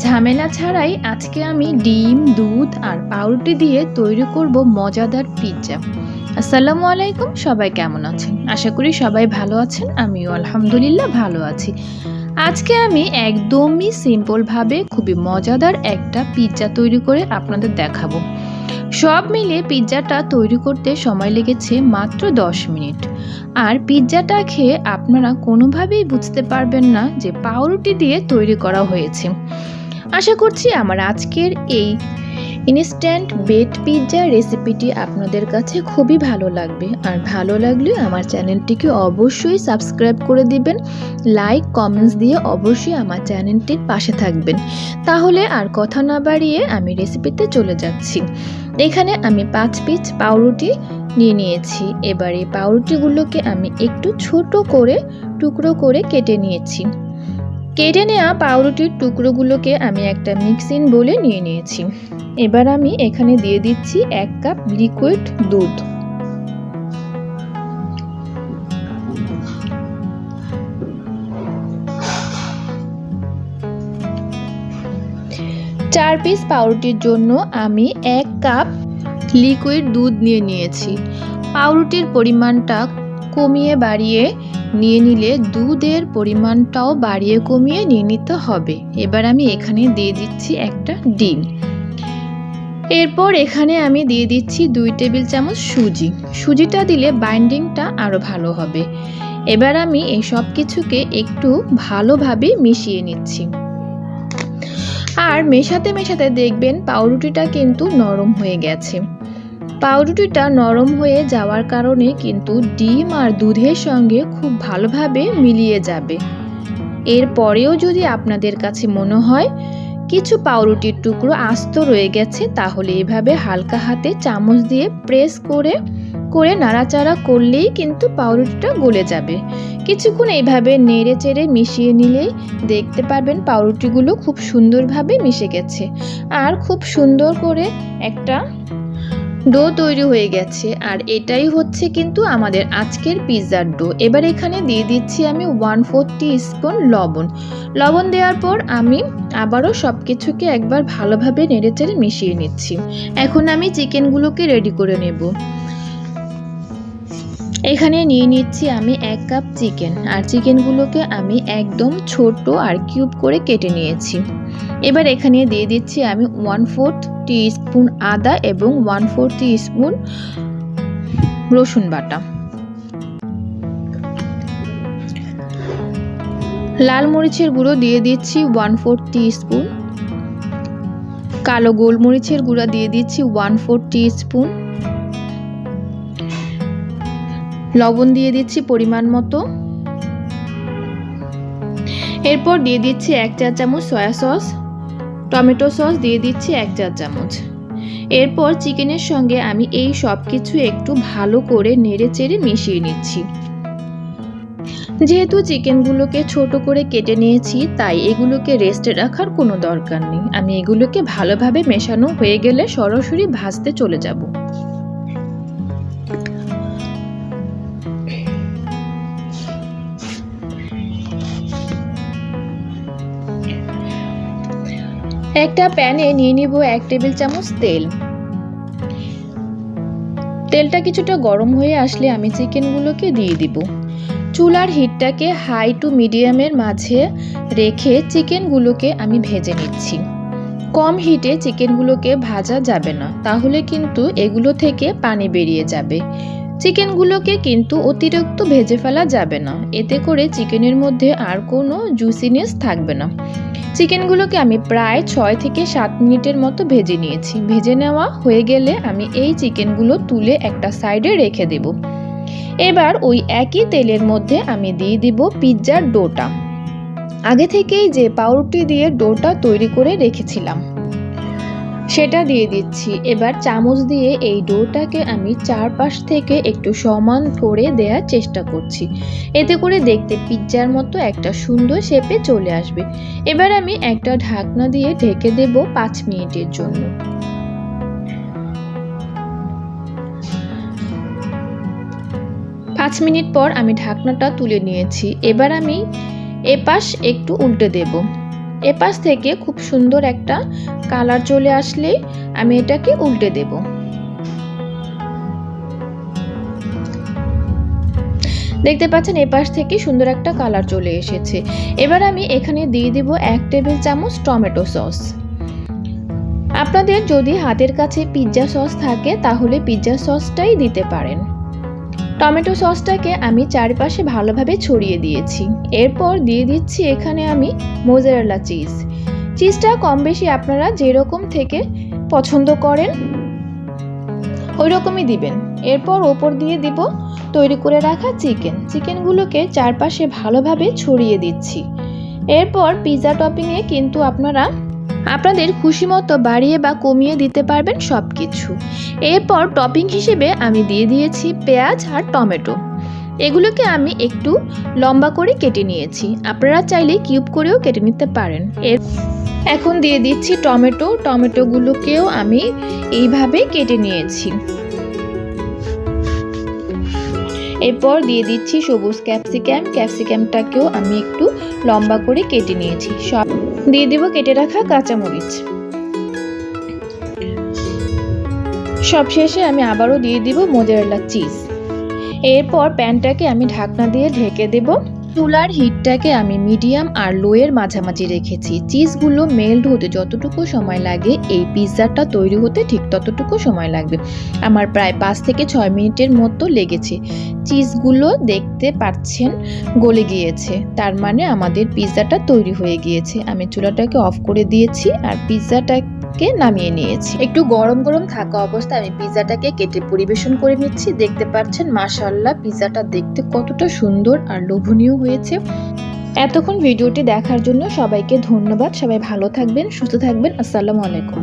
ঝামেলা ছাড়াই আজকে আমি ডিম, দুধ আর পাউরুটি দিয়ে তৈরি করব মজাদার পিৎজা। আসসালামু আলাইকুম, সবাই কেমন আছেন? আশা করি সবাই ভালো আছেন। আমিও আলহামদুলিল্লাহ ভালো আছি। আজকে আমি একদমই সিম্পলভাবে খুবই মজাদার একটা পিৎজা তৈরি করে আপনাদের দেখাবো। সব মিলিয়ে পিৎজাটা তৈরি করতে সময় লেগেছে মাত্র 10 মিনিট। আর পিৎজাটা খেয়ে আপনারা কোনোভাবেই বুঝতে পারবেন না যে পাউরুটি দিয়ে তৈরি করা হয়েছে। আশা করছি আমার আজকের এই ইনস্ট্যান্ট বেড পিৎজা রেসিপিটি আপনাদের কাছে খুবই ভালো লাগবে। আর ভালো লাগলে আমার চ্যানেলটিকে অবশ্যই সাবস্ক্রাইব করে দিবেন, লাইক কমেন্টস দিয়ে অবশ্যই আমার চ্যানেলটির পাশে থাকবেন। তাহলে আর কথা না বাড়িয়ে আমি রেসিপিতে চলে যাচ্ছি। এখানে আমি 5 পিস পাউরুটি নিয়ে নিয়েছি। এবার এই পাউরুটিগুলোকে আমি একটু ছোট করে টুকরো করে কেটে নিয়েছি। কেটে নেওয়া পাউরুটির টুকরোগুলোকে আমি একটা মিক্সিং বোলে নিয়ে নিয়েছি। এবার আমি এখানে দিয়ে দিচ্ছি 1 কাপ লিকুইড দুধ। চার পিস পাউরুটির জন্য আমি 1 কাপ লিকুইড দুধ নিয়ে নিয়েছি। পাউরুটির পরিমাণটা কমিয়ে বাড়িয়ে নিয়ে নিলে দুধের পরিমাণটাও বাড়িয়ে কমিয়ে নিয়ে নিতে হবে। এবার আমি এখানে দিয়ে দিচ্ছি একটা ডিম। এরপর এখানে আমি দিয়ে দিচ্ছি 2 টেবিল চামচ সুজি। সুজিটা দিলে বাইন্ডিংটা আরও ভালো হবে। এবার আমি এই সব কিছুকে একটু ভালোভাবে মিশিয়ে নিচ্ছি। আর মেশাতে মেশাতে দেখবেন পাউরুটিটা কিন্তু নরম হয়ে গেছে। পাউরুটিটা নরম হয়ে যাওয়ার কারণে কিন্তু ডিম আর দুধের সঙ্গে খুব ভালোভাবে মিলিয়ে যাবে। এরপরেও যদি আপনাদের কাছে মনে হয় কিছু পাউরুটির টুকরো আস্ত রয়ে গেছে, তাহলে এভাবে হালকা হাতে চামচ দিয়ে প্রেস করে করে নাড়াচাড়া করলেই কিন্তু পাউরুটিটা গলে যাবে। কিছুক্ষণ এইভাবে নেড়ে চেড়ে মিশিয়ে নিলেই দেখতে পারবেন পাউরুটিগুলো খুব সুন্দরভাবে মিশে গেছে আর খুব সুন্দর করে একটা ডো তৈরি হয়ে গেছে। আর এটাই হচ্ছে কিন্তু আমাদের আজকের পিৎজার ডো। এবার এখানে দিয়ে দিচ্ছি আমি 1/4 টিস্পুন লবণ। লবণ দেওয়ার পর আমি আবারও সব কিছুকে একবার ভালোভাবে নেড়েচেড়ে মিশিয়ে নিচ্ছি। এখন আমি চিকেনগুলোকে রেডি করে নেব। এখানে নিয়ে নিচ্ছি আমি 1 কাপ চিকেন। আর চিকেনগুলোকে আমি একদম ছোট আর কিউব করে কেটে নিয়েছি। এবার এখানে দিয়ে দিচ্ছি আমি 1/4 টিস্পুন আদা এবং 1/4 টিস্পুন রসুন বাটা। লাল মরিচের গুঁড়ো দিয়ে দিচ্ছি 1/4 টিস্পুন। কালো গোলমরিচের গুঁড়া দিয়ে দিচ্ছি 1/4 টিস্পুন। লবণ দিয়ে দিচ্ছি পরিমাণ মতো। এরপর দিয়ে দিচ্ছি 1 চা চামচ সয়া সস। টমেটো সস দিয়ে দিচ্ছি 1 চা চামচ। এরপর চিকেনের সঙ্গে আমি এই সব কিছু একটু ভালো করে নেড়ে চেড়ে মিশিয়ে নিচ্ছি। যেহেতু চিকেনগুলোকে ছোট করে কেটে নিয়েছি, তাই এগুলোকে রেস্টে রাখার কোনো দরকার নেই। আমি এগুলোকে ভালোভাবে মেশানো হয়ে গেলে সরাসরি ভাজতে চলে যাব। একটা প্যানে নিয়ে নিব 1 টেবিল চামচ তেল। তেলটা কিছুটা গরম হয়ে আসলে আমি চিকেনগুলোকে দিয়ে দিব। চুলার হিটটাকে হাই টু মিডিয়ামের মাঝে রেখে চিকেনগুলোকে আমি ভেজে নিচ্ছি। কম হিটে চিকেনগুলোকে ভাজা যাবে না, তাহলে কিন্তু এগুলো থেকে পানি বেরিয়ে যাবে। চিকেনগুলোকে কিন্তু অতিরিক্ত ভেজে ফেলা যাবে না, এতে করে চিকেনের মধ্যে আর কোনো জুসিনেস থাকবে না। চিকেনগুলোকে আমি প্রায় 6 থেকে 7 মিনিটের মতো ভেজে নিয়েছি। ভেজে নেওয়া হয়ে গেলে আমি এই চিকেনগুলো তুলে একটা সাইডে রেখে দেব। এবার ওই একই তেলের মধ্যে আমি দিয়ে দিব পিৎজার ডোটা। আগে থেকেই যে পাউরুটি দিয়ে ডোটা তৈরি করে রেখেছিলাম সেটা দিয়ে দিচ্ছি। এবার চামচ দিয়ে এই ডোটাকে আমি চারপাশ থেকে একটু সমান করে দেওয়ার চেষ্টা করছি। এতে করে দেখতে পিৎজার মতো একটা সুন্দর শেপে চলে আসবে। এবার আমি একটা ঢাকনা দিয়ে ঢেকে দেব 5 মিনিটের জন্য। 5 মিনিট পর আমি ঢাকনাটা তুলে নিয়েছি। এবার আমি এপাশ একটু উল্টে দেব। এপাশ থেকে খুব সুন্দর একটা কালার চলে আসলেই আমি এটাকে উল্টে দেব। দেখতে পাচ্ছেন এপাশ থেকে সুন্দর একটা কালার চলে এসেছে। এবার আমি এখানে দিয়ে দেব 1 টেবিল চামচ টমেটো সস। আপনাদের যদি হাতের কাছে পিৎজা সস থাকে তাহলে পিৎজা সসটাই দিতে পারেন। টমেটো সসটাকে আমি চারপাশে ভালোভাবে ছড়িয়ে দিয়েছি। এরপর দিয়ে দিচ্ছি এখানে আমি মোজারেলা চিজ। চিজটা কম বেশি আপনারা যেরকম থেকে পছন্দ করেন ওই রকমই দিবেন। এরপর ওপর দিয়ে দিব তৈরি করে রাখা চিকেনগুলোকে চারপাশে ভালোভাবে ছড়িয়ে দিচ্ছি। এরপর পিৎজা টপিংয়ে কিন্তু আপনারা আপনাদের খুশি মতো বাড়িয়ে বা কমিয়ে দিতে পারবেন সব কিছু। এরপর টপিং হিসেবে আমি দিয়ে দিয়েছি পেঁয়াজ আর টমেটো। এগুলোকে আমি একটু লম্বা করে কেটে নিয়েছি, আপনারা চাইলে কিউব করেও কেটে নিতে পারেন। এখন দিয়ে দিচ্ছি টমেটোগুলোকেও আমি এইভাবে কেটে নিয়েছি। এরপর দিয়ে দিচ্ছি সবুজ ক্যাপসিকামটাকেও আমি একটু লম্বা করে কেটে নিয়েছি। সব দিয়ে দেব কেটে রাখা কাঁচামরিচ। সবশেষে আমি আবারও দিয়ে দিব মোজারেলা চিজ। এরপর প্যানটাকে আমি ঢাকনা দিয়ে ঢেকে দেব। চুলার হিটটাকে আমি মিডিয়াম আর লো এর মাঝামাঝি রেখেছি। চিজগুলো মেল্ট হতে যতটুকু সময় লাগে এই পিৎজাটা তৈরি হতে ঠিক ততটুকু সময় লাগবে। আমার প্রায় 5 থেকে 6 মিনিটের মতো লেগেছে। চিজগুলো দেখতে পাচ্ছেন গলে গিয়েছে, তার মানে আমাদের পিৎজাটা তৈরি হয়ে গিয়েছে। আমি চুলাটাকে অফ করে দিয়েছি আর পিৎজাটাকে নামিয়ে নিয়েছি। একটু গরম গরম থাকা অবস্থায় আমি পিৎজাটাকে কেটে পরিবেশন করে নিচ্ছি। দেখতে পাচ্ছেন মাশাআল্লাহ পিৎজাটা দেখতে কতটা সুন্দর আর লোভনীয় হয়েছে। এতক্ষণ ভিডিওটি দেখার জন্য সবাইকে ধন্যবাদ। সবাই ভালো থাকবেন, সুস্থ থাকবেন। আসসালামু আলাইকুম।